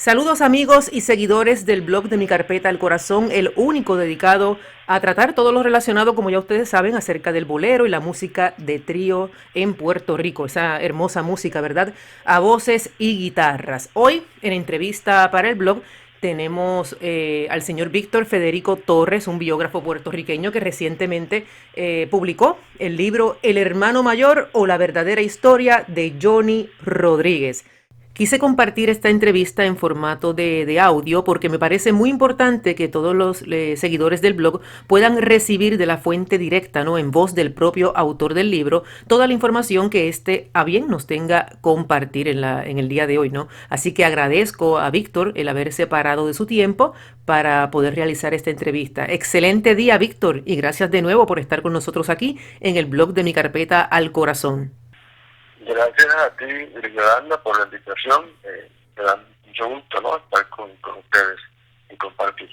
Saludos amigos y seguidores del blog de Mi Carpeta al Corazón, el único dedicado a tratar todo lo relacionado, como ya ustedes saben, acerca del bolero y la música de trío en Puerto Rico, esa hermosa música, ¿verdad? A voces y guitarras. Hoy, en entrevista para el blog, tenemos al señor Víctor Federico Torres, un biógrafo puertorriqueño que recientemente publicó el libro El hermano mayor o la verdadera historia de Johnny Rodríguez. Quise compartir esta entrevista en formato de audio porque me parece muy importante que todos los seguidores del blog puedan recibir de la fuente directa, ¿no? En voz del propio autor del libro, toda la información que éste a bien nos tenga compartir en el día de hoy, ¿no? Así que agradezco a Víctor el haber separado de su tiempo para poder realizar esta entrevista. Excelente día, Víctor, y gracias de nuevo por estar con nosotros aquí en el blog de Mi Carpeta al Corazón. Gracias a ti, Yolanda, por la invitación. Me da mucho gusto, ¿no?, estar con ustedes y compartir.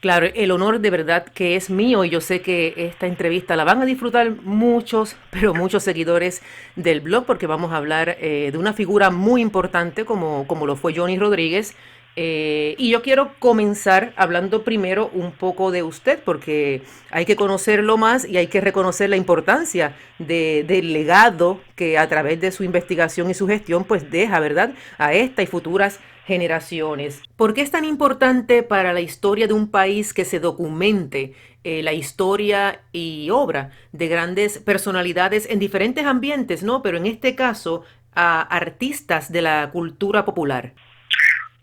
Claro, el honor de verdad que es mío y yo sé que esta entrevista la van a disfrutar muchos, pero muchos seguidores del blog porque vamos a hablar de una figura muy importante como lo fue Johnny Rodríguez. Y yo quiero comenzar hablando primero un poco de usted porque hay que conocerlo más y hay que reconocer la importancia del legado que a través de su investigación y su gestión pues deja, ¿verdad?, a esta y futuras generaciones. ¿Por qué es tan importante para la historia de un país que se documente la historia y obra de grandes personalidades en diferentes ambientes, ¿no? Pero en este caso, a artistas de la cultura popular?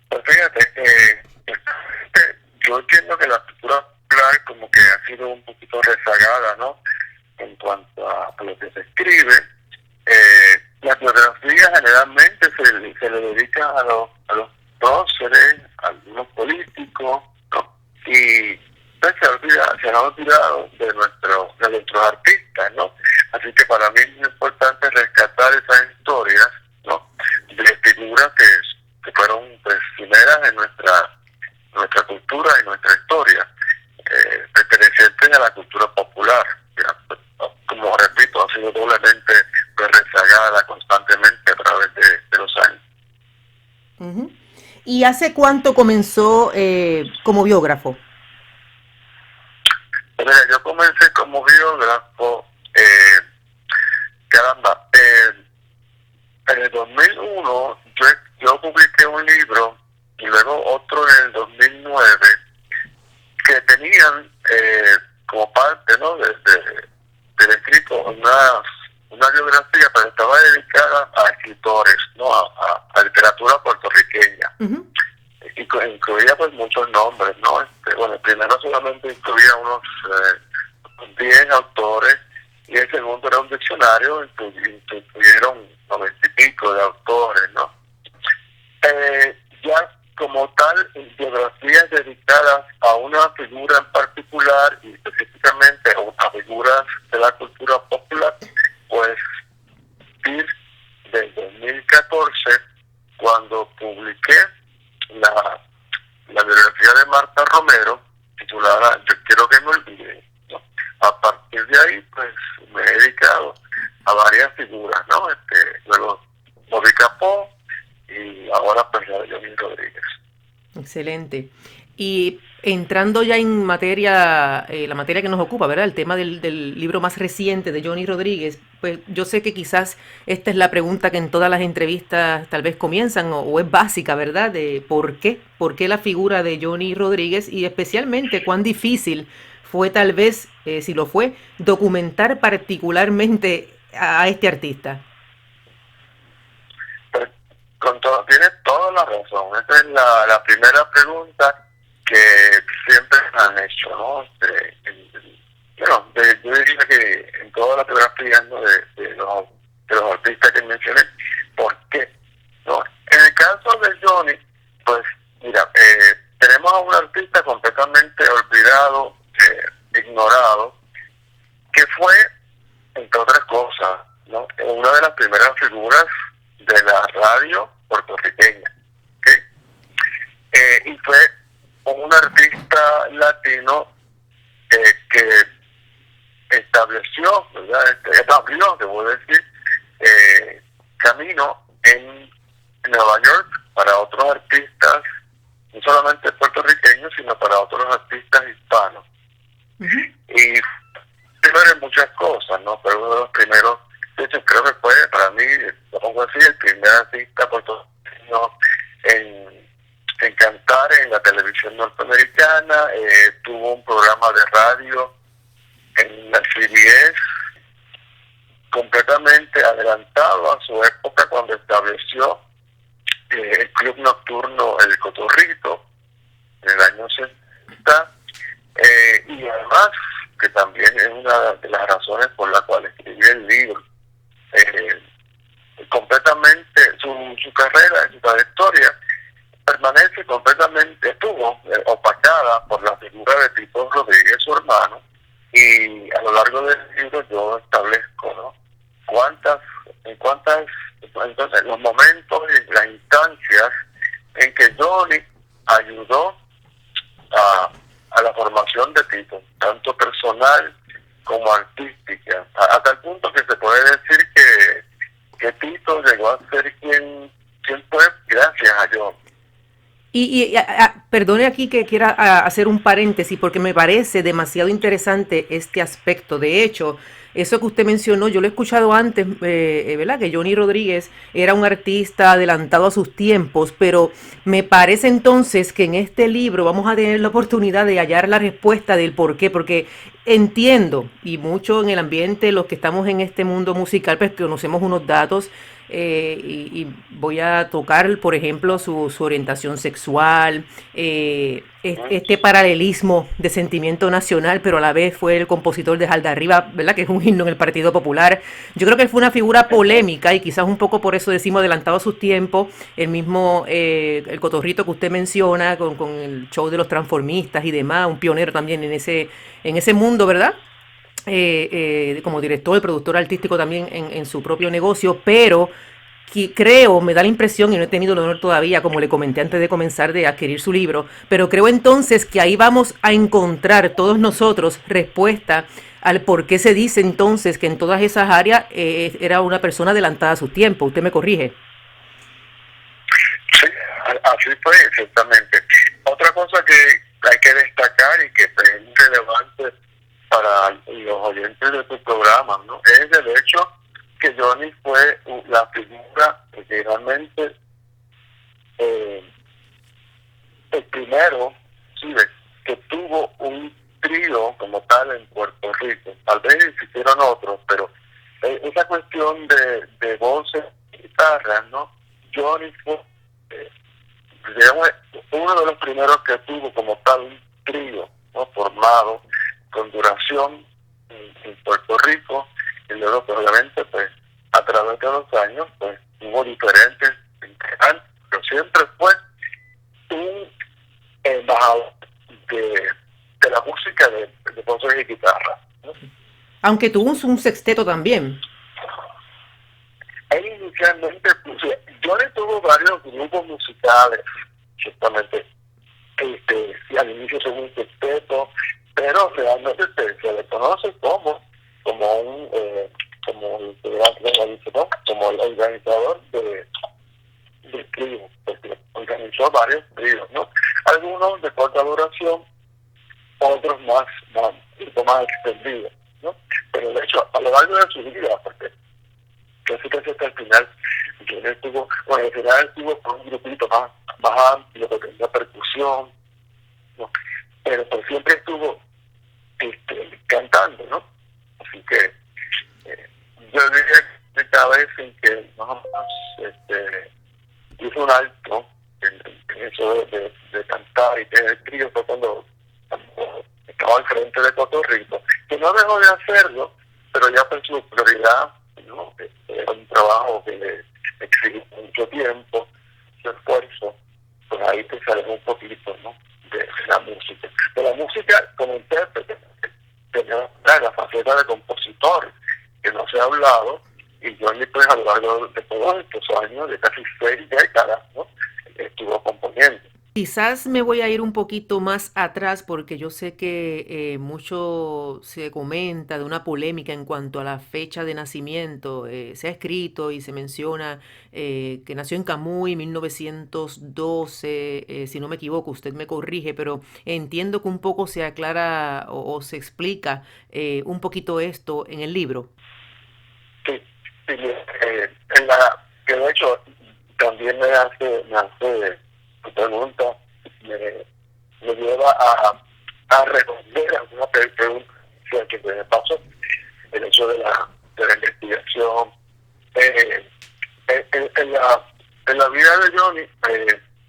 Pues fíjate, yo entiendo que la cultura popular como que ha sido un poquito rezagada, ¿no?, en cuanto a lo que se escribe. La biografía generalmente se le dedica a los próceres, a algunos políticos, ¿no? Y pues, se han olvidado de nuestros artistas, ¿no? Así que para mí es muy importante rescatar esas historias, ¿no?, de figuras que fueron pues primeras en nuestra cultura y nuestra historia, pertenecientes a la cultura popular. Como repito, ha sido doblemente pues, rezagada constantemente a través de los años. Uh-huh. ¿Y hace cuánto comenzó como biógrafo? Mira, yo comencé como biógrafo, caramba, en el 2001 yo publiqué un libro y luego otro en el 2009 que tenían como parte, ¿no?, del escrito una biografía, pero estaba dedicada a escritores, ¿no?, a literatura puertorriqueña. Uh-huh. Incluía pues muchos nombres, ¿no? Bueno, el primero solamente incluía unos 10 autores y el segundo era un diccionario, incluyeron 90 y pico de autores, ¿no? Ya como tal, biografías dedicadas a una figura en particular y específicamente a figuras de la cultura popular, pues desde 2014, cuando publiqué la biografía de Marta Romero, titulada Yo quiero que me olvide, ¿no? A partir de ahí, pues me he dedicado a varias figuras, ¿no? Luego Bobby Capó y ahora pues la de Johnny Rodríguez. Excelente. Y entrando ya en materia, la materia que nos ocupa, ¿verdad? El tema del libro más reciente de Johnny Rodríguez, pues yo sé que quizás esta es la pregunta que en todas las entrevistas tal vez comienzan o es básica, ¿verdad? De ¿por qué la figura de Johnny Rodríguez y especialmente cuán difícil fue tal vez, si lo fue, documentar particularmente a este artista? Pero tienes toda la razón. Esa es la primera pregunta que siempre me han hecho, ¿no? Yo diría que en todas las biografías, ¿no?, de los artistas que mencioné, ¿por qué? ¿No? En el caso de Johnny, pues mira, tenemos a un artista completamente olvidado, ignorado, que fue, entre otras cosas, ¿no?, una de las primeras figuras de la radio puertorriqueña, ¿okay? Y fue un artista latino que estableció, ¿verdad?, abrió, debo decir, camino en Nueva York para otros artistas, no solamente puertorriqueños, sino para otros artistas hispanos. Y primero en muchas cosas, ¿no? Pero uno de los primeros, de hecho creo que fue, para mí, lo pongo así, el primer artista puertorriqueño en cantar en la televisión norteamericana. Tuvo un programa de radio en la CBS, completamente adelantado a su época cuando estableció el club nocturno El Cotorrito en el año 60, y además que también es una de las razones por las cuales escribí el libro. Completamente su carrera, su trayectoria permanece completamente, estuvo opacada por la figura de Tito Rodríguez, su hermano, y a lo largo del libro yo establezco, ¿no?, entonces los momentos y las instancias en que Johnny ayudó a la formación de Tito, tanto personal como artística, a tal punto que se puede decir que Tito llegó a ser quien fue gracias a Johnny. Perdone aquí que quiera hacer un paréntesis porque me parece demasiado interesante este aspecto. De hecho, eso que usted mencionó, yo lo he escuchado antes, ¿verdad? Que Johnny Rodríguez era un artista adelantado a sus tiempos, pero me parece entonces que en este libro vamos a tener la oportunidad de hallar la respuesta del por qué, porque entiendo, y mucho en el ambiente, los que estamos en este mundo musical, pues conocemos unos datos. Y voy a tocar, por ejemplo, su orientación sexual, este paralelismo de sentimiento nacional, pero a la vez fue el compositor de Jalda Arriba, ¿verdad?, que es un himno en el Partido Popular. Yo creo que él fue una figura polémica y quizás un poco por eso decimos adelantado a sus tiempos. El mismo, el Cotorrito que usted menciona, con el show de los transformistas y demás, un pionero también en ese mundo, ¿verdad? Como director, productor artístico también en su propio negocio, pero creo, me da la impresión, y no he tenido el honor todavía, como le comenté antes de comenzar, de adquirir su libro, pero creo entonces que ahí vamos a encontrar todos nosotros respuesta al por qué se dice entonces que en todas esas áreas era una persona adelantada a su tiempo. ¿Usted me corrige? Sí, así fue exactamente. Otra cosa que hay que destacar y que es relevante para los oyentes de tu programa, ¿no?, es el hecho que Johnny fue la figura que realmente el primero, ¿sí?, que tuvo un trío como tal en Puerto Rico. Tal vez existieron otros, pero esa cuestión de voces y guitarras, ¿no?, Johnny fue digamos, uno de los primeros que tuvo como tal un trío, ¿no?, formado con duración en Puerto Rico, y luego pues, obviamente pues a través de los años pues hubo diferentes integrantes, pero siempre fue un embajador de la música de voces y guitarra, ¿no? Aunque tuvo un sexteto también. Él inicialmente, pues, Johnny tuvo varios grupos musicales, ciertamente, y al inicio son un sexteto, pero realmente se le conoce como el organizador de tríos, porque organizó varios tríos, ¿no? Algunos de corta duración, otros más extendidos, ¿no? Pero de hecho, a lo largo de su vida, porque casi hasta el final, al final estuvo con un grupito más amplio, que tenía percusión, ¿no? Pero pues siempre estuvo cantando, ¿no? Así que yo diría que cada vez en que más o menos hizo un alto en eso de cantar y tener trío fue cuando estaba al frente de Puerto Rico, que no dejó de hacerlo, pero ya fue su prioridad, ¿no? Era un trabajo que le exigió mucho tiempo, mucho esfuerzo, pues ahí te sale un poquito, ¿no?, de la música. De la música como intérprete, tenía la faceta de compositor, que no se ha hablado, y Johnny pues a lo largo de todos estos años, de casi 6 décadas, ¿no?, estuvo componiendo. Quizás me voy a ir un poquito más atrás porque yo sé que mucho se comenta de una polémica en cuanto a la fecha de nacimiento. Se ha escrito y se menciona que nació en Camuy 1912, si no me equivoco, usted me corrige, pero entiendo que un poco se aclara o se explica un poquito esto en el libro. Sí, sí, en la, que de hecho también me hace tu pregunta, me, me lleva a responder alguna pregunta que me pasó, el hecho de la investigación. Eh, en la vida de Johnny,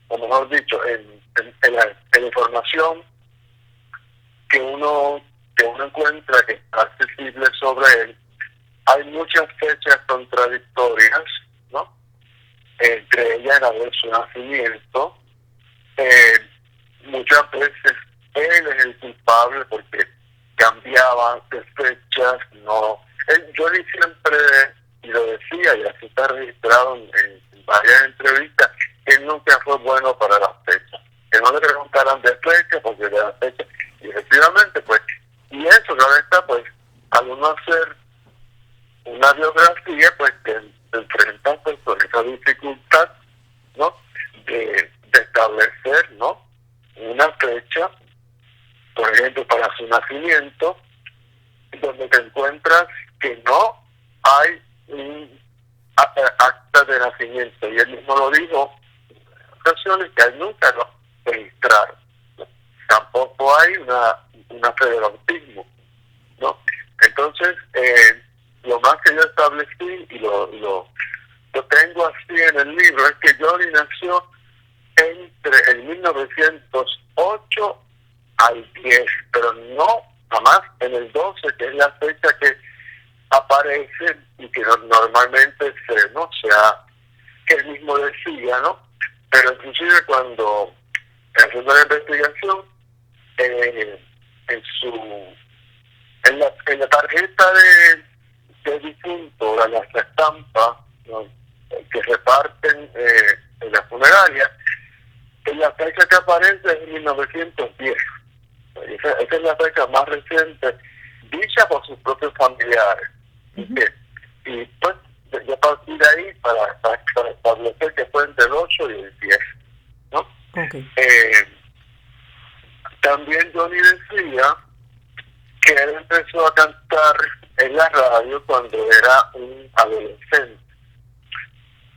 o mejor dicho, en la información que uno encuentra que está accesible sobre él, hay muchas fechas contradictorias, ¿no? Entre ellas la de su nacimiento. Eh, Muchas veces él es el culpable porque cambiaba de fechas, no. Johnny siempre, y lo decía, y así está registrado en varias entrevistas, él nunca fue bueno para las fechas. Que no le preguntaran de fecha, porque de las fechas, y efectivamente, pues, y eso, claro está, pues, al uno hacer una biografía, pues, que se enfrenta pues, con esa dificultad, ¿no? De establecer, ¿no? Una fecha, por ejemplo, para su nacimiento, donde te encuentras que no hay un acta de nacimiento. Y él mismo lo dijo en ocasiones que él nunca lo registraron. ¿No? Tampoco hay una fe de bautismo, ¿no? Entonces, lo más que yo establecí y lo tengo así en el libro es que Johnny nació entre el 1908 al 10, pero no jamás en el 12, que es la fecha que aparece y que normalmente no sea que él mismo decía, ¿no? Pero inclusive cuando haciendo la investigación, eh, en su en la tarjeta de difunto, las estampas, ¿no? Que reparten en la funeraria, en la fecha que aparece es 1910. Esa es la fecha más reciente, dicha por sus propios familiares. Ujú. Y pues, yo partí de ahí para establecer que fue entre el 8 y el 10, ¿no? Ok. Eh, También Johnny decía que él empezó a cantar en la radio cuando era un adolescente.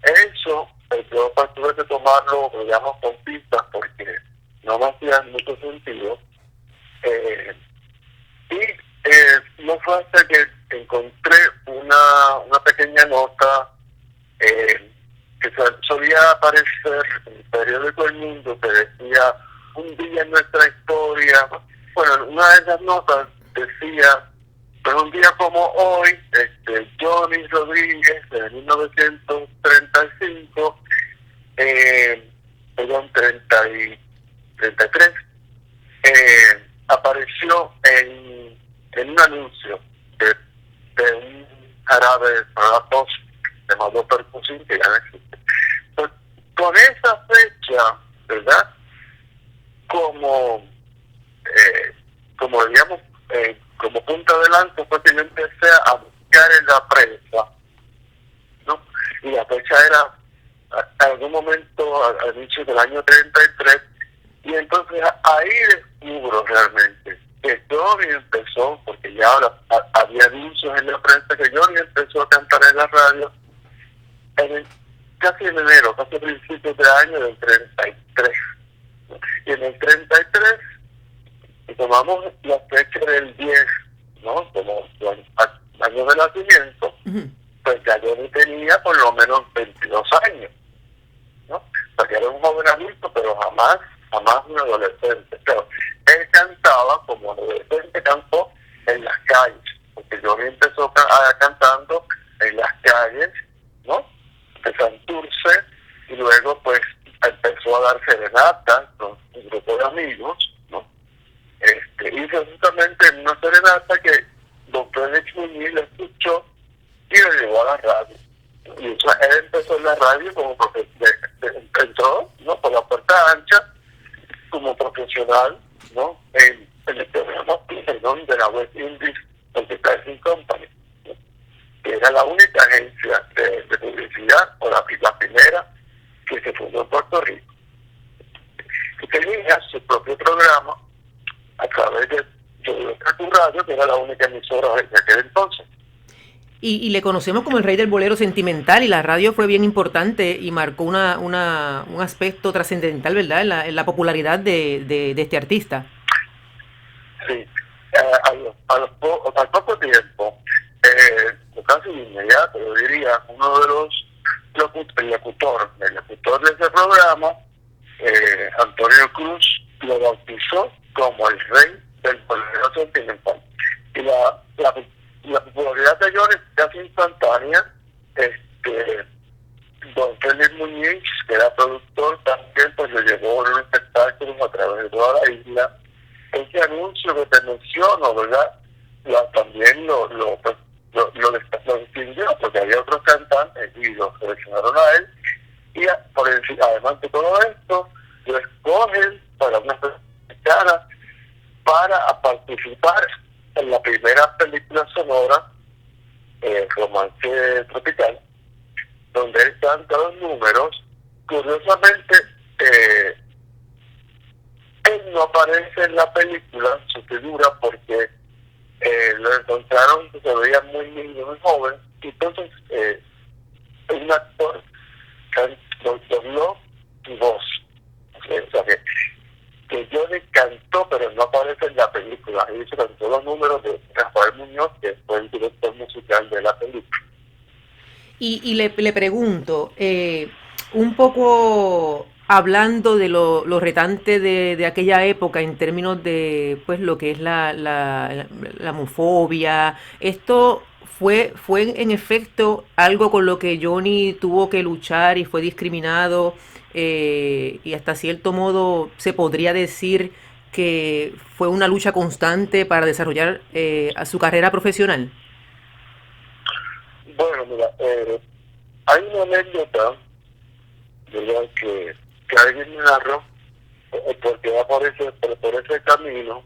Eso, yo pues, tuve que tomarlo, digamos, con pistas porque no me hacía mucho sentido. Eh, no fue hasta que encontré una pequeña nota que solía aparecer en el periódico El Mundo, que decía un día en nuestra historia. Bueno, una de esas notas decía, pero un día como hoy, Johnny Rodríguez, de 1935, perdón, 33, apareció en un anuncio de un jarabe para la tos llamado Percusin, que ya no existe. Pues, con esa fecha, ¿verdad? Como, como digamos, como punta de lanza, fue que yo empecé a buscar en la prensa, ¿no? Y la fecha era en algún momento al inicio del año 33, y entonces ahí descubro realmente que Johnny empezó, porque ya ahora había anuncios en la prensa, que Johnny empezó a cantar en la radio casi en enero, casi a principios de año del 33. Y en el 33, si tomamos la fecha del 10, ¿no? Como año de nacimiento, Ujú. pues ya Johnny tenía por lo menos 22 años, ¿no? Porque era un joven adulto, pero jamás un adolescente. Pero él cantaba como adolescente, cantó en las calles, porque Johnny empezó cantando en las calles, ¿no? De Santurce, y luego pues empezó a dar serenatas con un grupo de amigos, ¿no? Y justamente en una serenata que don Félix Muñiz le escuchó y lo llevó a la radio. Y él empezó en la radio como porque entró, ¿no? Por la puerta ancha, como profesional, ¿no? En el programa, perdón, de la West Indies Advertising Company, ¿no? Que era la única agencia de publicidad, o la primera que se fundó en Puerto Rico. Y tenía su propio programa a través de tu radio, que era la única emisora de aquel entonces. Y le conocemos como el rey del bolero sentimental, y la radio fue bien importante y marcó un aspecto trascendental, ¿verdad?, en la popularidad de este artista. Sí, al poco tiempo, casi inmediato, yo diría, uno de el locutor de ese programa, Antonio Cruz, lo bautizó como el rey del bolero sentimental. Y la popularidad de Johnny es casi instantánea. Don Félix Muñiz, que era productor también, pues lo llevó a un espectáculo a través de toda la isla. Ese anuncio que te menciono, ¿verdad? También lo distinguió, porque había otros cantantes y lo seleccionaron a él. Y además de todo esto, lo escogen para una cara para participar en la primera película sonora, Romance Tropical, donde él canta los números. Curiosamente, él no aparece en la película, su figura, porque lo encontraron que se veía muy lindo, muy joven, y entonces un actor dobló su voz. O sea que Johnny cantó, pero no aparece en la película. Y se cantó los números de Rafael Muñoz, que fue el director musical de la película. Y le pregunto, un poco hablando de lo retante de aquella época en términos de pues lo que es la homofobia, esto fue en efecto algo con lo que Johnny tuvo que luchar y fue discriminado, y hasta cierto modo se podría decir que fue una lucha constante para desarrollar a su carrera profesional. Bueno, mira, hay una anécdota, ¿verdad?, que alguien me narró, porque va por ese camino,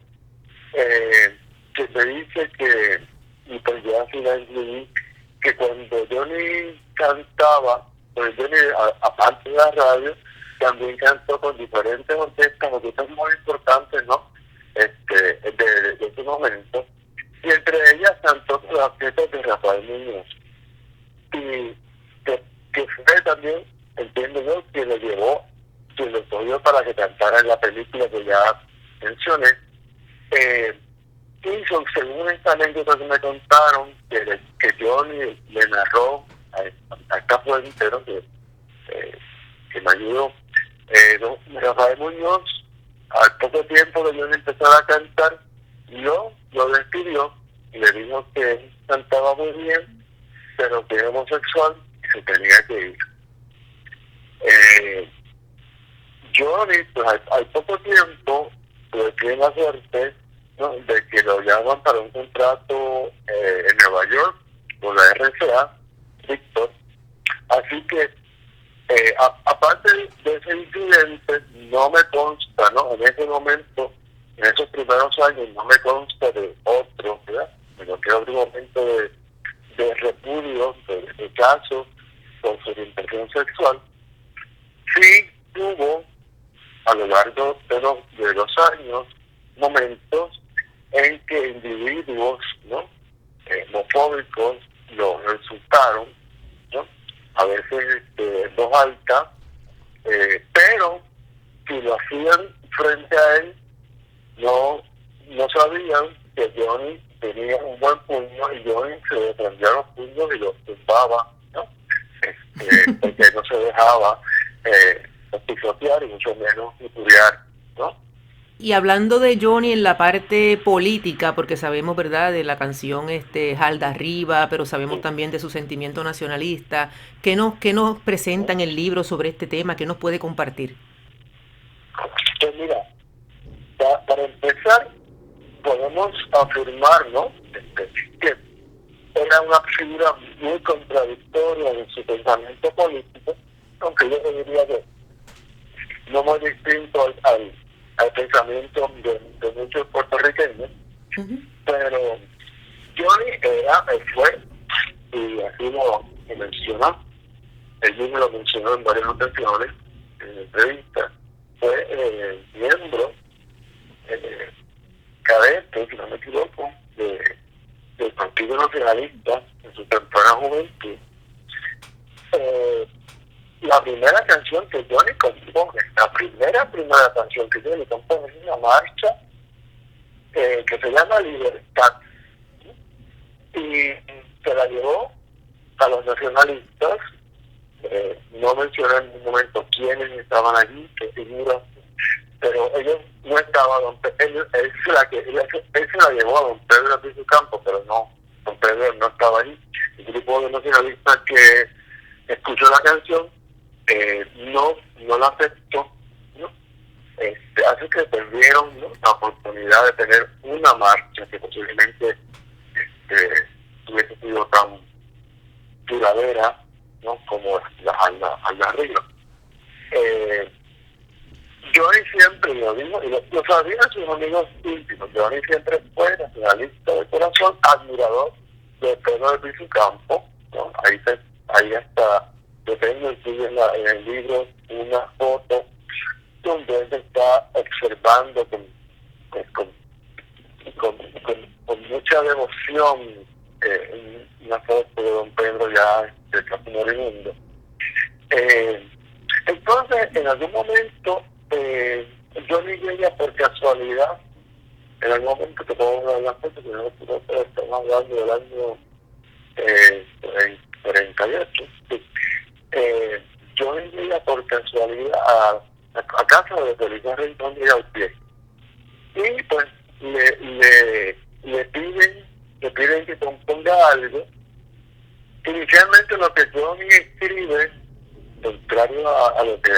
que me dice que, y pues ya así la incluí, que cuando Johnny cantaba, pues Johnny, aparte de la radio, también cantó con diferentes orquestas muy importantes, ¿no? De ese momento, y entre ellas cantó con las orquestas de Rafael Muñoz. Y que fue también, entiendo yo, que lo llevó, que lo escogió para que cantara en la película que ya mencioné. Hizo, según esta anécdota que me contaron, que Johnny le narró a esta fuente, ¿no?, que me ayudó, Rafael Muñoz, al poco tiempo de Johnny empezar a cantar, lo despidió y le dijo que él cantaba muy bien, pero que era homosexual y se tenía que ir. Johnny, pues al poco tiempo, pues tiene la suerte, ¿no?, de que lo llaman para un contrato en Nueva York con la RCA Víctor. Así que, aparte de ese incidente, no me consta, ¿no?, en ese momento, en esos primeros años, no me consta de otro, ¿verdad?, de cualquier otro momento de repudio, de caso, con su orientación sexual. Sí hubo, a lo largo de los años, momentos en que individuos, ¿no?, homofóbicos lo insultaron, ¿no?, a veces en voz alta, pero si lo hacían frente a él, no sabían que Johnny tenía un buen puño y Johnny se defendía los puños y los tumbaba, ¿no? Porque no se dejaba pisotear y mucho menos injuriar, ¿no? Y hablando de Johnny en la parte política, porque sabemos, ¿verdad?, de la canción Jalda Arriba, pero sabemos también de su sentimiento nacionalista, ¿qué nos presenta en el libro sobre este tema? ¿Qué nos puede compartir? Pues mira, para empezar, podemos afirmar, ¿no?, que era una figura muy contradictoria en su pensamiento político, aunque yo diría que no muy distinto al al pensamiento de muchos puertorriqueños, Ujú. pero Johnny fue, y así lo mencionó, él mismo lo mencionó en varias ocasiones, en entrevistas, fue miembro cadete, si no me equivoco, del Partido Nacionalista en su temprana juventud. La primera canción que Johnny compone, la primera canción que Johnny compone es una marcha que se llama Libertad, y se la llevó a los nacionalistas. No mencioné en ningún momento quiénes estaban allí, qué figuras, pero ellos no estaban, él se la llevó a don Pedro Ortiz Campo, pero no, don Pedro no estaba allí. El grupo de nacionalistas que escuchó la canción no la aceptó, ¿no? Así que perdieron, ¿no?, la oportunidad de tener una marcha que posiblemente hubiese sido tan duradera, ¿no?, como la de arriba. Johnny siempre, lo digo, y lo sabían sus amigos íntimos, Johnny siempre fue nacionalista de corazón, admirador de Pedro de Piso Campo, ¿no? Ahí hasta, yo tengo incluso en el libro una foto donde él está observando con mucha devoción una foto de don Pedro ya casi moribundo. Entonces, en algún momento, Johnny llega por casualidad, en algún momento que puedo hablar, porque no estamos hablando del año 48, sí. Johnny llega por casualidad a casa de Felipe Rincón y Gautier, y pues le piden que componga algo. Inicialmente lo que Johnny escribe, contrario a lo que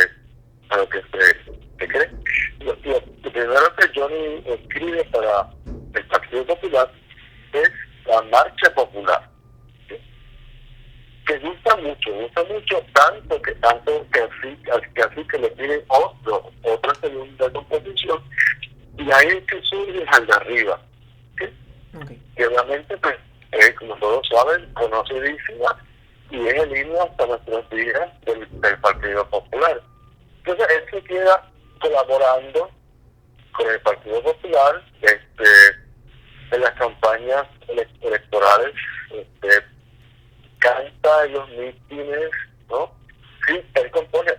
se cree, lo primero que Johnny escribe para el Partido Popular es la Marcha Popular, ¿sí?, que gusta mucho, tanto que así que le piden otra segunda composición, y ahí es que surge Algarriba, ¿sí? Okay. Que obviamente, pues, como todos saben, conocidísima, y es el himno hasta nuestros días del Partido Popular. Entonces él se queda colaborando con el Partido Popular en las campañas electorales, canta en los mítines, ¿no? Sí, él compone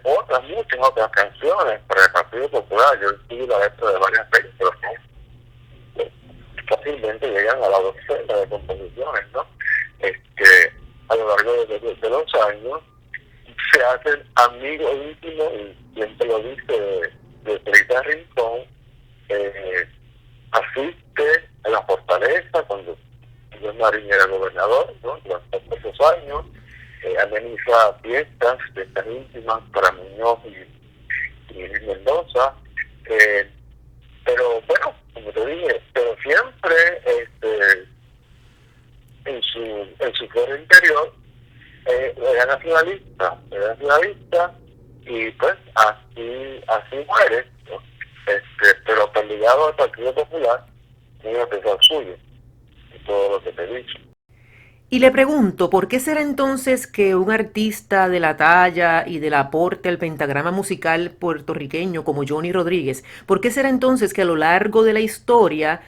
muchas otras canciones para el Partido Popular. Yo escribí la letra de varias películas, ¿no? Fácilmente llegan a la docena de composiciones, ¿no? A lo largo de los años se hacen amigos íntimos, y siempre lo dice de Felipe Rincón, asiste a la Fortaleza cuando Luis Marín era gobernador, ¿no?, durante esos años, ameniza fiestas íntimas para Muñoz y Mendoza, pero bueno, como te dije, pero siempre en su foro interior era nacionalista, y pues así muere, ¿no? Pero pues ligado al Partido Popular, muy a pesar suyo, y todo lo que te he dicho. Y le pregunto, ¿por qué será entonces que un artista de la talla y del aporte al pentagrama musical puertorriqueño como Johnny Rodríguez, por qué será entonces que a lo largo de la historia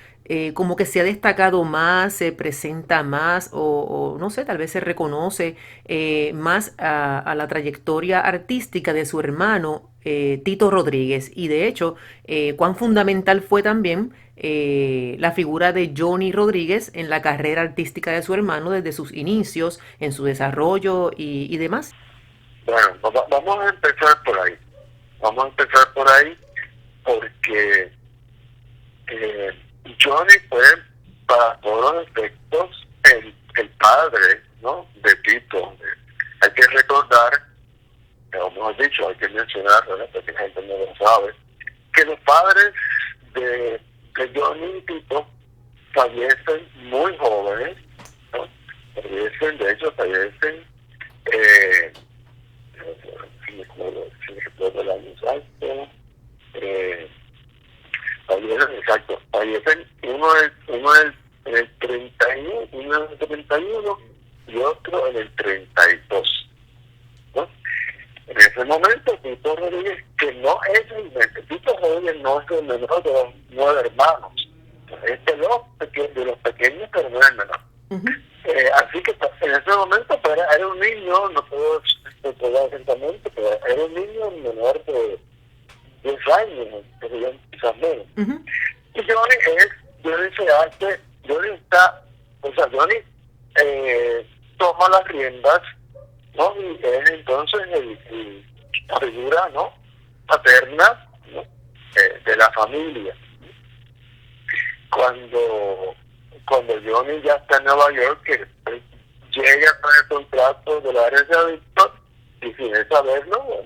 como que se ha destacado más, se presenta más o no sé, tal vez se reconoce más a la trayectoria artística de su hermano Tito Rodríguez? Y de hecho, cuán fundamental fue también la figura de Johnny Rodríguez en la carrera artística de su hermano desde sus inicios, en su desarrollo y demás. Bueno, vamos a empezar por ahí. Porque Johnny fue, para todos los efectos, el padre, ¿no?, de Tito. Hay que recordar, como hemos dicho, hay que mencionar, ¿no?, porque la gente no lo sabe, que los padres de Johnny y Tito fallecen muy jóvenes, ¿no? Fallecen, si me recuerdo el año exacto, y otro en el 32, ¿no? En ese momento, Tito Rodríguez, que no es Tito Rodríguez no es el menor de los 9 hermanos, es de los pequeños, pero no es el menor. Ujú. Así que en ese momento pues, era un niño, no puedo recordar exactamente, pero era un niño menor de 10 años, que serían quizás menos. Ujú. Y Johnny se hace, Johnny está, o sea, Johnny toma las riendas, ¿no? Y es entonces la figura, ¿no? Paterna, ¿no? De la familia. Cuando Johnny ya está en Nueva York, que llega con el contrato de la herencia de Víctor, y sin él saberlo,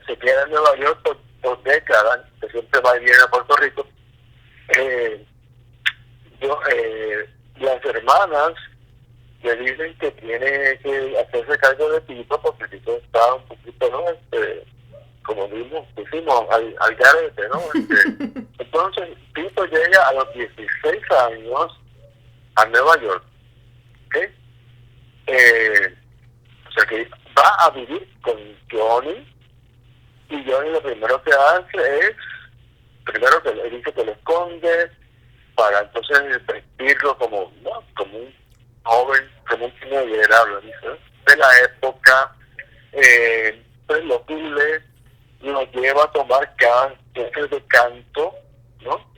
se queda en Nueva York por décadas, que siempre va y viene a Puerto Rico. Las hermanas le dicen que tiene que hacerse cargo de Tito, porque Tito está un poquito, ¿no? Como decimos, al garete, ¿no? Entonces, Tito llega a los 16 años a Nueva York, ¿ok? O sea que va a vivir con Johnny, y Johnny lo primero que hace es, primero que le dice que lo esconde, para entonces vestirlo como, ¿no? Como un joven, como un teenager, dice, de la época, pues lo pule, lo lleva a tomar clases de canto, ¿no?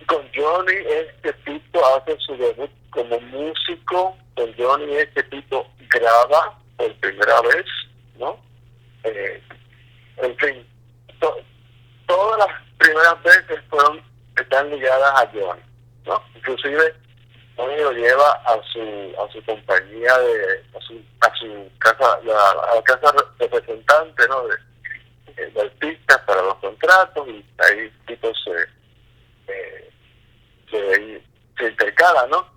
Con Johnny este tipo hace su debut como músico, con Johnny este tipo graba por primera vez, ¿no? En fin, todas las primeras veces están ligadas a Johnny, ¿no? Inclusive Johnny lo lleva a su compañía, a su casa, a la casa representante, ¿no? De artistas para los contratos, y ahí tipo se intercala, ¿no?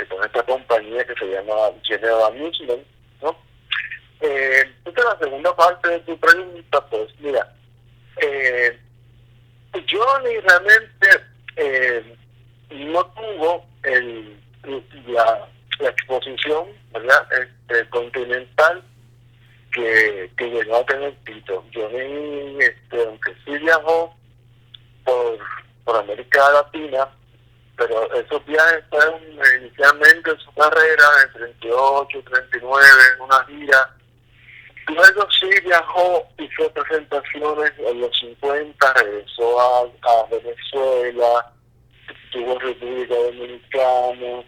Con esta compañía que se llama General Amusement, ¿no? Entonces, la segunda parte de tu pregunta, pues mira, Johnny realmente no tuvo la exposición, ¿verdad? Continental que llegó a tener Tito. Johnny, aunque sí viajó por América Latina, pero esos viajes fueron inicialmente en su carrera, en 38, 39, en una gira. Luego sí viajó, hizo presentaciones en los 50, regresó a Venezuela, tuvo República Dominicana,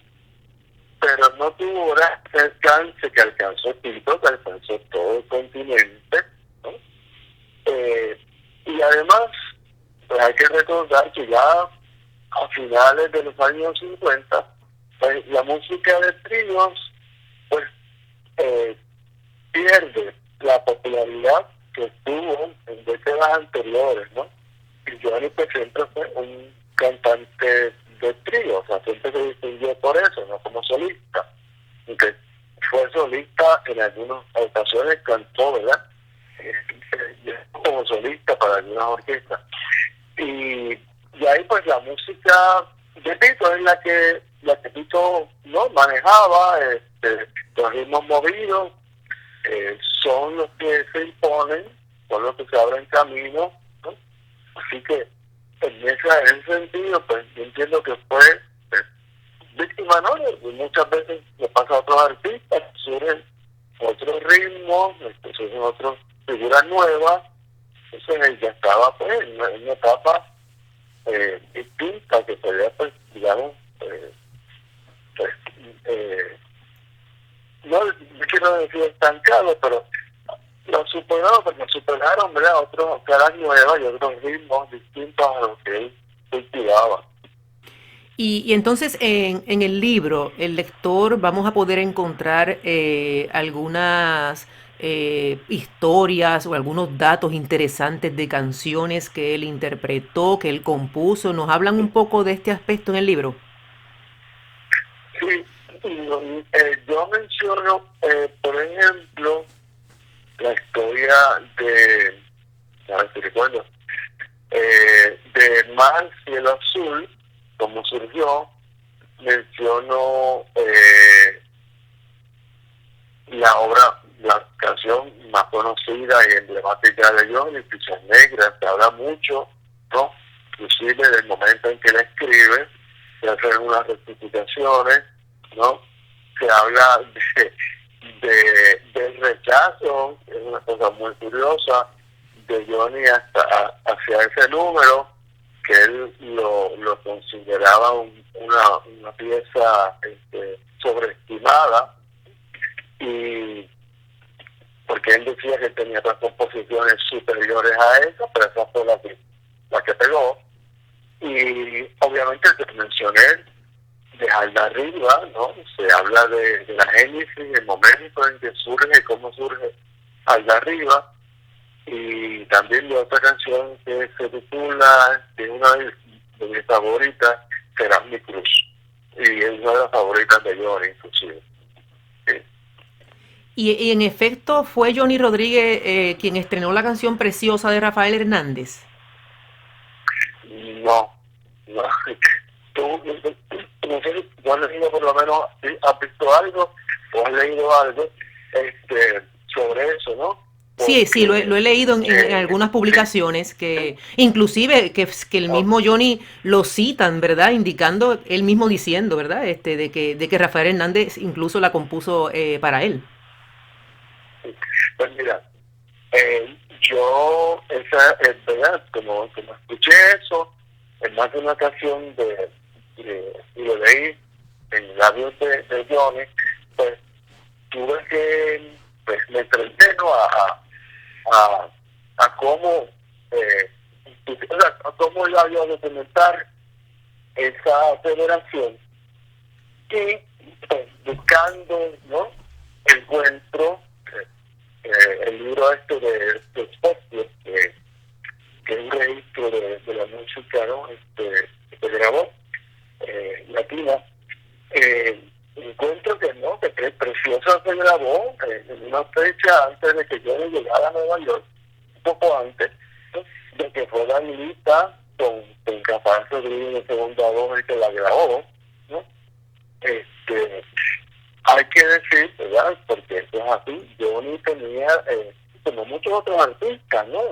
pero no tuvo ese alcance que alcanzó Tito, que alcanzó todo el continente, ¿no? Y además, pues hay que recordar que ya a finales de los años 50, pues la música de tríos, pues pierde la popularidad que tuvo en décadas anteriores, ¿no? Y Johnny pues siempre fue un cantante de trío, o sea, siempre se distinguió por eso, no como solista. Aunque fue solista en algunas ocasiones, cantó, ¿verdad? Como solista para algunas orquestas. Y ahí pues la música de Tito es la que Tito no manejaba, los ritmos movidos, son los que se imponen, son los que se abren camino, ¿no? Así que en ese sentido, pues yo entiendo que fue víctima, ¿no? Y muchas veces le pasa a otros artistas, surgen otros ritmos, surgen otras figuras nuevas. Entonces él ya estaba pues en una etapa distinta, que podía, pues, digamos, pues, no quiero decir estancado, pero lo superaron, ¿verdad? Otros caras nuevas y otros ritmos distintos a los que él cultivaba. Y entonces en el libro, el lector vamos a poder encontrar algunas historias o algunos datos interesantes de canciones que él interpretó, que él compuso. ¿Nos hablan un poco de este aspecto en el libro? Sí, yo menciono, por ejemplo, la historia a ver si recuerdo, de Mar Cielo Azul, cómo surgió. Menciono la canción más conocida y emblemática de Johnny, Fichas Negras, se habla mucho, ¿no? Inclusive del momento en que la escribe, se hacen unas rectificaciones, ¿no? Se habla del rechazo, es una cosa muy curiosa, de Johnny hacia ese número, que él lo consideraba una pieza sobreestimada, y porque él decía que tenía otras composiciones superiores a esa, pero esa fue la que pegó. Y obviamente te mencioné de Alda Arriba, ¿no? Se habla de la génesis, el momento en que surge, cómo surge Alda Arriba, y también de otra canción que se titula, que es una de mis favoritas, Serás mi cruz, y es una de las favoritas de Johnny, inclusive. Sí. Y en efecto fue Johnny Rodríguez quien estrenó la canción Preciosa de Rafael Hernández. No, no. Tú, no sé si tú has leído por lo menos, ¿sí? ¿Has visto algo o has leído algo sobre eso, no? Sí, sí, Porque, lo he leído en algunas publicaciones que inclusive que el mismo Johnny lo citan, ¿verdad? Indicando, él mismo diciendo, ¿verdad? De que Rafael Hernández incluso la compuso para él. pues mira, yo, ¿verdad? Como escuché eso, en más de una ocasión y lo leí en labios de Johnny, pues tuve que, pues me enfrenté, ¿no? a, a cómo, a cómo yo había de documentar esa aceleración y pues, buscando, ¿no? Encuentro el libro de Spotify, que es un registro de la música, ¿no? Que se grabó latina. Encuentro que no, que Preciosa se grabó en una fecha antes de que yo llegara a Nueva York, un poco antes, ¿no? De que fue Danilita con Rafael Rodríguez de segunda voz el que la grabó, ¿no? Hay que decir, ¿verdad? Porque eso es así, Johnny tenía, como muchos otros artistas, ¿no?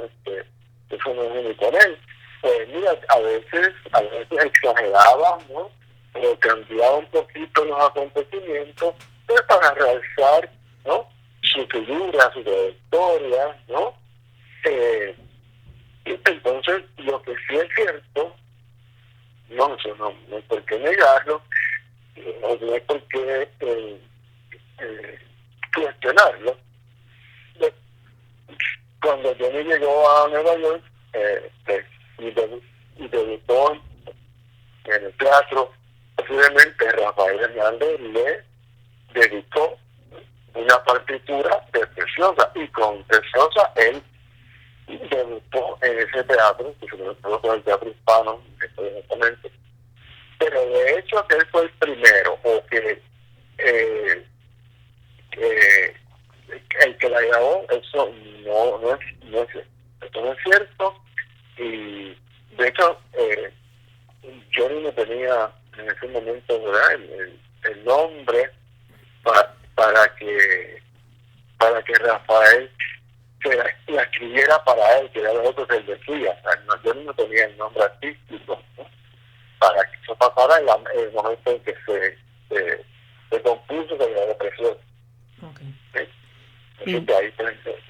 Eso no es ni con él. Pues mira, a veces exageraba, ¿no? O cambiaba un poquito los acontecimientos, pues para realzar, ¿no? Su figura, su trayectoria, ¿no? Y entonces, lo que sí es cierto, no, eso no hay por qué negarlo, no hay por qué cuestionarlo. Cuando Johnny llegó a Nueva York y debutó en el teatro, posiblemente Rafael Hernández le dedicó una partitura de Preciosa, y con Preciosa él debutó en ese teatro, que se conoce como el Teatro Hispano, exactamente. Pero de hecho que él fue el primero, o que el que la grabó, eso esto no es cierto. Y de hecho Johnny no tenía en ese momento, ¿verdad? El nombre para que Rafael la escribiera para él, que era lo otro que él decía. O sea, Johnny no tenía el nombre artístico, ¿no? Para que eso pasara en el momento en que se compuso, se grabó Preciosa. Okay. ¿Sí? Así que ahí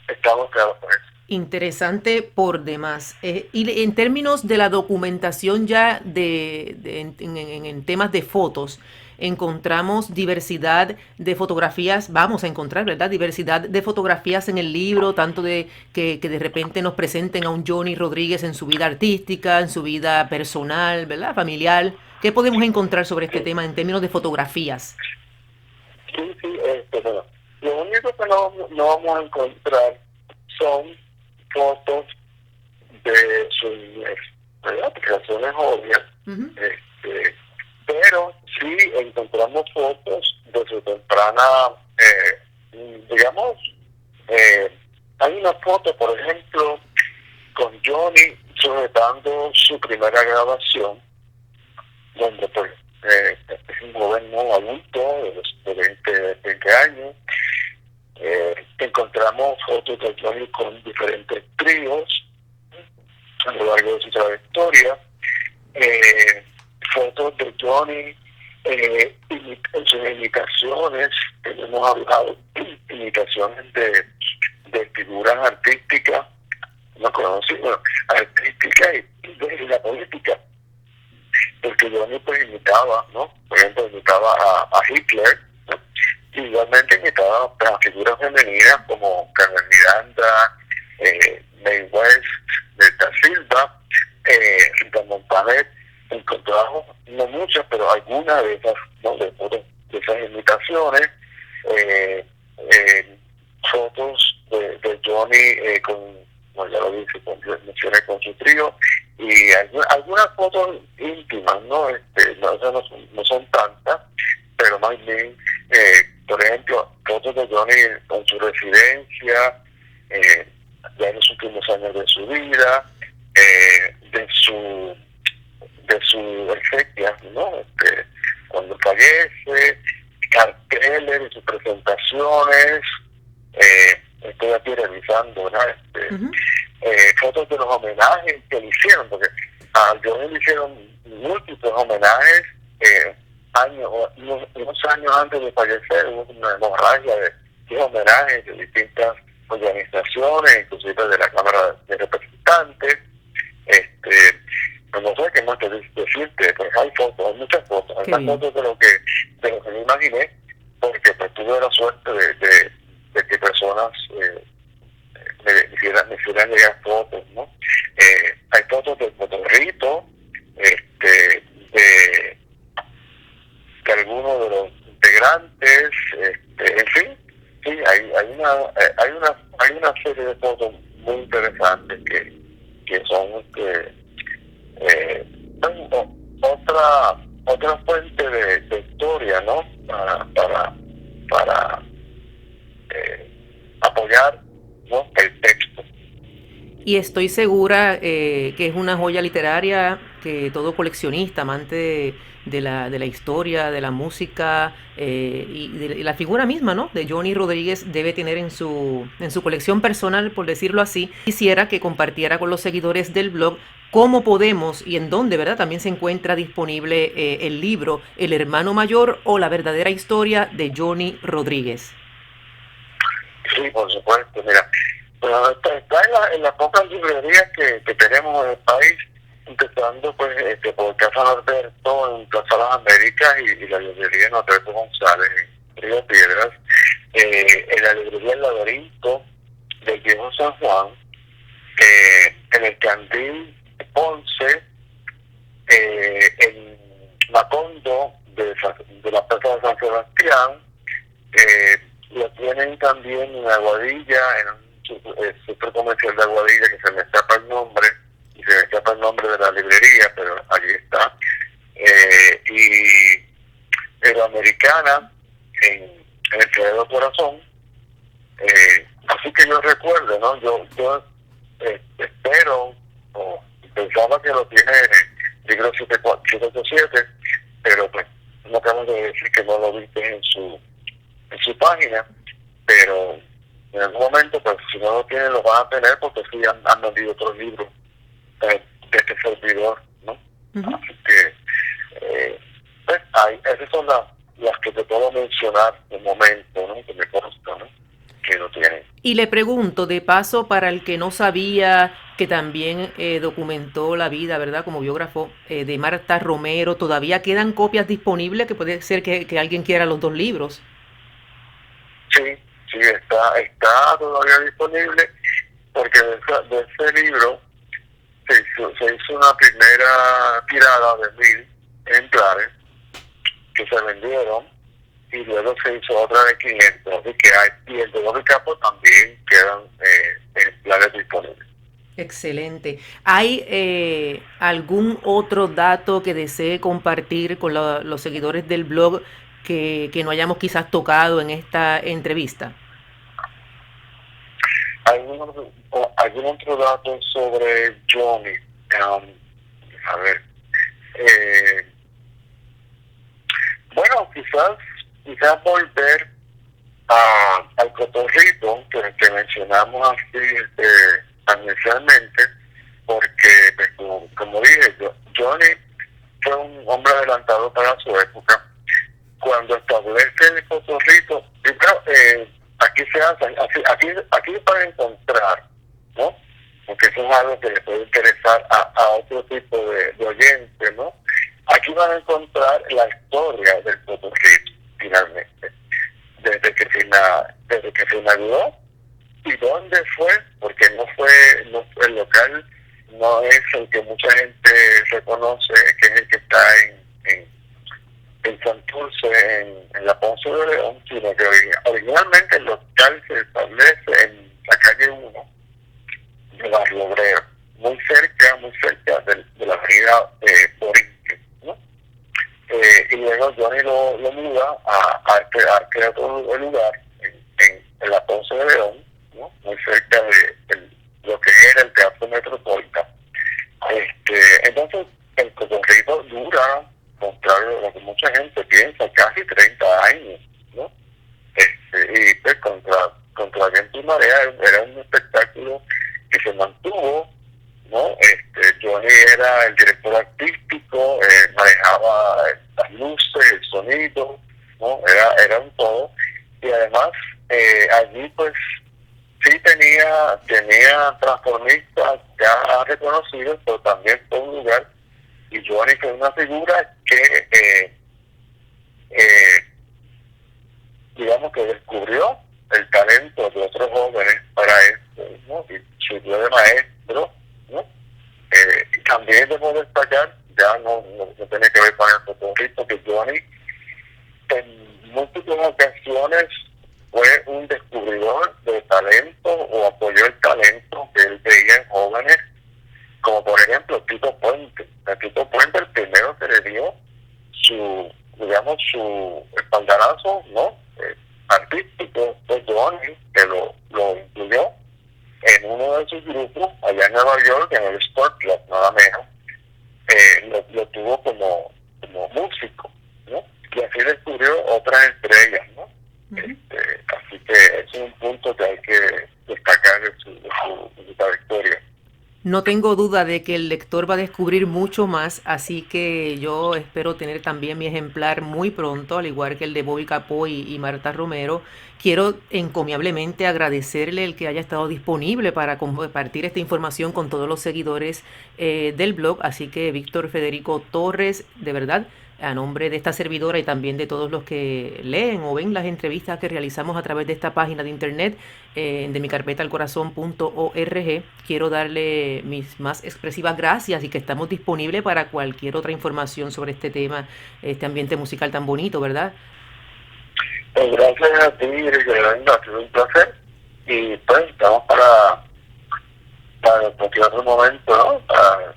estamos claros con eso. Interesante por demás. Y en términos de la documentación ya en temas de fotos, encontramos diversidad de fotografías, vamos a encontrar, ¿verdad? Diversidad de fotografías en el libro, tanto de que de repente nos presenten a un Johnny Rodríguez en su vida artística, en su vida personal, ¿verdad? Familiar. ¿Qué podemos encontrar sobre este tema en términos de fotografías? Sí, bueno, lo único que no vamos a encontrar son fotos de su niñez, ¿verdad? Razones obvias, pero sí encontramos fotos de su temprana, digamos, hay una foto, por ejemplo, con Johnny sujetando su primera grabación, donde pues es un joven no adulto de 20 años, encontramos fotos de Johnny con diferentes tríos a lo largo de su trayectoria, fotos de Johnny en sus imitaciones, que hemos hablado, imitaciones de figuras artísticas, no conocidas, bueno, artísticas y de la política, porque Johnny pues imitaba, ¿no? Por ejemplo, imitaba a Hitler, ¿no? Igualmente imitaba a figuras femeninas como Carmen Miranda, Mae West, Berta Silva, Rita Montaner. Encontramos, no muchas, pero algunas de esas, ¿no? de esas imitaciones, fotos de Johnny con, como ya lo dije, mencioné con su trío, y algunas fotos íntimas, ¿no? No son tantas, pero más bien, por ejemplo, fotos de Johnny con su residencia, ya en los últimos años de su vida, de su exequia, ¿no? Cuando fallece, carteles de sus presentaciones, estoy aquí revisando, ¿verdad? Ujú. Fotos de los homenajes que le hicieron, porque a Johnny le hicieron múltiples homenajes, unos años antes de fallecer, hubo una hemorragia de homenajes de distintas organizaciones, inclusive de la Cámara de Representantes. No sé qué más te decirte, pues hay fotos, hay muchas fotos, hay Qué más bien. fotos de lo que me imaginé, porque pues tuve la suerte de que personas me hicieran llegar fotos, ¿no? Hay fotos del motorrito, de algunos de los integrantes, en fin, sí, hay una serie de fotos muy interesantes que son otra fuente de historia, ¿no? Para apoyar, ¿no? El texto. Y estoy segura que es una joya literaria que todo coleccionista, amante de la historia, de la música y de la figura misma, ¿no? De Johnny Rodríguez debe tener en su colección personal, por decirlo así. Quisiera que compartiera con los seguidores del blog cómo podemos y en dónde, ¿verdad? También se encuentra disponible el libro El hermano mayor o la verdadera historia de Johnny Rodríguez. Sí, por supuesto, mira. Bueno, está en las pocas librerías que tenemos en el país, empezando pues por Casa Norberto en Plaza Las Américas y la librería Norberto González en Río Piedras, en la librería El Laberinto del Viejo San Juan, en el Candil Ponce, en Macondo de la Plaza de San Sebastián, lo tienen también en Aguadilla, en un centro comercial de Aguadilla, que se me escapa el nombre, y se me escapa el nombre de la librería, pero allí está. Y en la Americana, en el Quevedo Corazón. Así que yo recuerdo, ¿no? Yo espero, o pensaba que lo tiene en libro 787, pero pues no acabamos de decir que no lo viste en su página, pero en algún momento, pues si no lo tienen, lo van a tener, porque sí han vendido otros libros de este servidor, ¿no? Uh-huh. Así que, pues, esas son las que te puedo mencionar de momento, ¿no? Que me consta, ¿no? Que lo tienen. Y le pregunto, de paso, para el que no sabía que también documentó la vida, ¿verdad? Como biógrafo de Marta Romero, ¿todavía quedan copias disponibles? Que puede ser que alguien quiera los dos libros. Sí, está todavía disponible, porque de ese libro se hizo una primera tirada de 1000 ejemplares que se vendieron, y luego se hizo otra de 500, así que y el de Bobby Capo también quedan ejemplares disponibles. Excelente. ¿Hay algún otro dato que desee compartir con los seguidores del blog que no hayamos quizás tocado en esta entrevista? ¿Algún otro dato sobre Johnny? A ver. Bueno, quizás volver al cotorrito, que mencionamos así inicialmente, porque, pues, como dije, Johnny fue un hombre adelantado para su época. Cuando establece el cotorrito, primero, aquí se hace, aquí se puede encontrar, ¿no? Porque eso es algo que le puede interesar a otro tipo de oyentes, ¿no? Aquí van a encontrar la historia del cotorrito, finalmente, desde que se inauguró y dónde fue, porque no fue el local, no es el que mucha gente reconoce, que es el que está en Santurce, en la Ponce de León, sino que originalmente el local se establece en la calle 1 de Barrio Obrero, muy cerca de la avenida Borinque, ¿no? Y luego Johnny lo muda a crear otro lugar en la Ponce de León, ¿no? Muy cerca de lo que era el Teatro Metropolitano. Entonces, el cotorrito dura, contrario a lo que mucha gente piensa, casi 30 años, ¿no? Y pues contra viento y marea era un espectáculo que se mantuvo, ¿no? Johnny era el director artístico, manejaba las luces, el sonido, ¿no? Era un todo. Y además, allí pues sí tenía transformistas ya reconocidos, pero también fue un lugar, y Johnny fue una figura que digamos que descubrió el talento de otros jóvenes para esto, ¿no? Y sirvió de maestro, ¿no? También debo destacar, ya no tiene que ver con el cotorrito, que Johnny en múltiples ocasiones fue un descubridor de talento o apoyó el talento que él veía en jóvenes, como por ejemplo Tito Puente. A Tito Puente el primero que le dio su espaldarazo, ¿no? Artístico fue Johnny, que lo incluyó en uno de sus grupos allá en Nueva York, en el Sport Club, nada menos. Lo tuvo como músico, ¿no? Y así descubrió otras estrellas, ¿no? Así que es un punto que hay que destacar de su trayectoria. No tengo duda de que el lector va a descubrir mucho más, así que yo espero tener también mi ejemplar muy pronto, al igual que el de Bobby Capó y Marta Romero. Quiero encomiablemente agradecerle el que haya estado disponible para compartir esta información con todos los seguidores del blog, así que Víctor Federico Torres, de verdad, a nombre de esta servidora y también de todos los que leen o ven las entrevistas que realizamos a través de esta página de internet de mi carpeta al corazón.org, quiero darle mis más expresivas gracias y que estamos disponibles para cualquier otra información sobre este tema, este ambiente musical tan bonito, ¿verdad? Pues gracias a ti, Yolanda, ha sido un placer. Y pues estamos para cualquier otro momento, ¿no? Para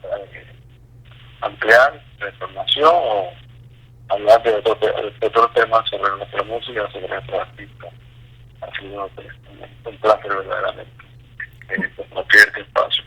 ampliar la información o hablar de otro tema sobre nuestra música, sobre nuestro artista. Ha sido un placer verdaderamente compartir este espacio.